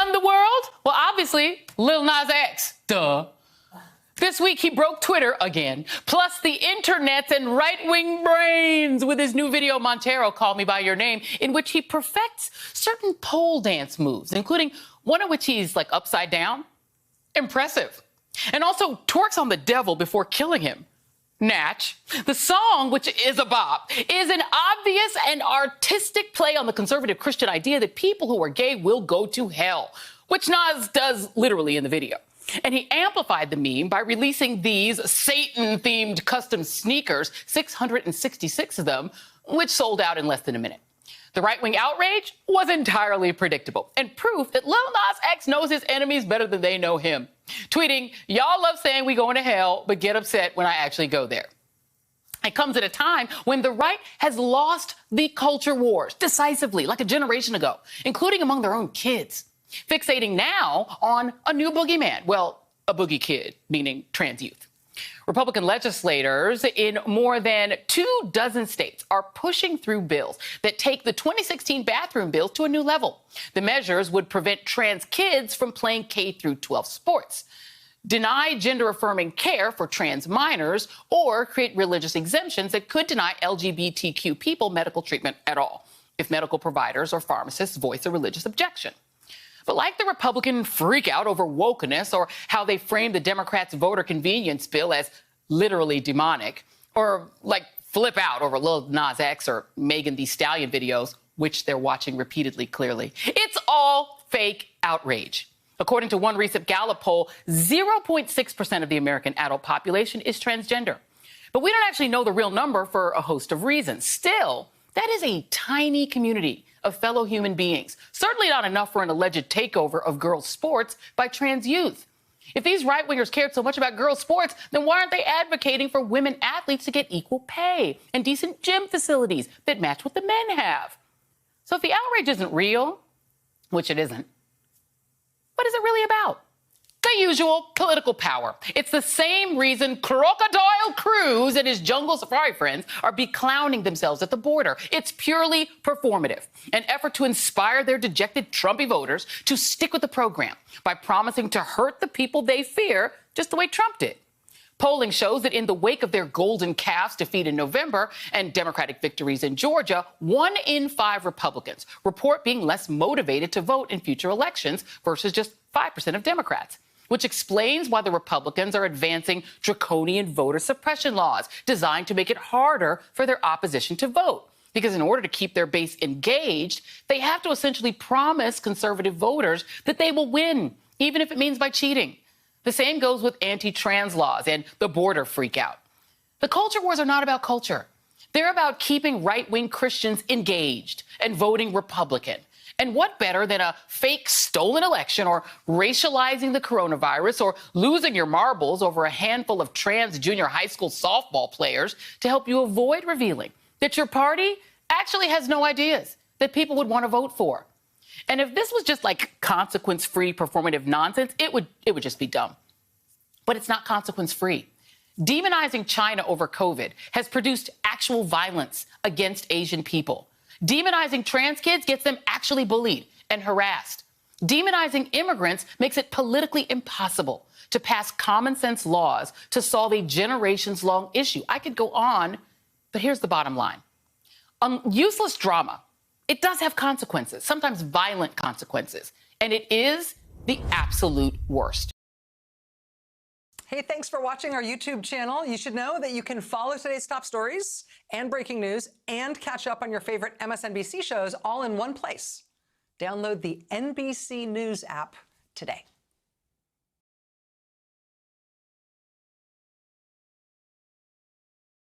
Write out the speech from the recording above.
run the world? Well, obviously, Lil Nas X. Duh. This week, he broke Twitter again, plus the internets and right-wing brains with his new video, Montero, Call Me By Your Name, in which he perfects certain pole dance moves, including one in which he's, like, upside down. Impressive. And also twerks on the devil before killing him. Natch. The song, which is a bop, is an obvious and artistic play on the conservative Christian idea that people who are gay will go to hell, which Nas does literally in the video. And he amplified the meme by releasing these Satan-themed custom sneakers, 666 of them, which sold out in less than a minute. The right-wing outrage was entirely predictable and proof that Lil Nas X knows his enemies better than they know him. Tweeting, "Y'all love saying we going to hell, but get upset when I actually go there." It comes at a time when the right has lost the culture wars decisively, like a generation ago, including among their own kids, fixating now on a new boogeyman. Well, a boogie kid, meaning trans youth. Republican legislators in more than 24 states are pushing through bills that take the 2016 bathroom bill to a new level. The measures would prevent trans kids from playing K-12 sports, deny gender-affirming care for trans minors, or create religious exemptions that could deny LGBTQ people medical treatment at all if medical providers or pharmacists voice a religious objection. But like the Republican freak out over wokeness or how they frame the Democrats' voter convenience bill as literally demonic, or like flip out over Lil Nas X or Megan Thee Stallion videos, which they're watching repeatedly clearly, it's all fake outrage. According to one recent Gallup poll, 0.6% of the American adult population is transgender. But we don't actually know the real number for a host of reasons. Still, that is a tiny community of fellow human beings. Certainly not enough for an alleged takeover of girls' sports by trans youth. If these right-wingers cared so much about girls' sports, then why aren't they advocating for women athletes to get equal pay and decent gym facilities that match what the men have? So if the outrage isn't real, which it isn't, what is it really about? The usual political power. It's the same reason Crocodile Cruz and his jungle safari friends are beclowning themselves at the border. It's purely performative, an effort to inspire their dejected Trumpy voters to stick with the program by promising to hurt the people they fear, just the way Trump did. Polling shows that in the wake of their golden calf's defeat in November and Democratic victories in Georgia, 1 in 5 Republicans report being less motivated to vote in future elections versus just 5% of Democrats, which explains why the Republicans are advancing draconian voter suppression laws designed to make it harder for their opposition to vote. Because in order to keep their base engaged, they have to essentially promise conservative voters that they will win, even if it means by cheating. The same goes with anti-trans laws and the border freakout. The culture wars are not about culture. They're about keeping right-wing Christians engaged and voting Republican. And what better than a fake stolen election or racializing the coronavirus or losing your marbles over a handful of trans junior high school softball players to help you avoid revealing that your party actually has no ideas that people would want to vote for. And if this was just like consequence-free performative nonsense, it would just be dumb. But it's not consequence-free. Demonizing China over COVID has produced actual violence against Asian people. Demonizing trans kids gets them actually bullied and harassed. Demonizing immigrants makes it politically impossible to pass common sense laws to solve a generations-long issue. I could go on, but here's the bottom line. Useless drama, it does have consequences, sometimes violent consequences, and it is the absolute worst. Hey, thanks for watching our YouTube channel. You should know that you can follow today's top stories and breaking news and catch up on your favorite MSNBC shows all in one place. Download the NBC News app today.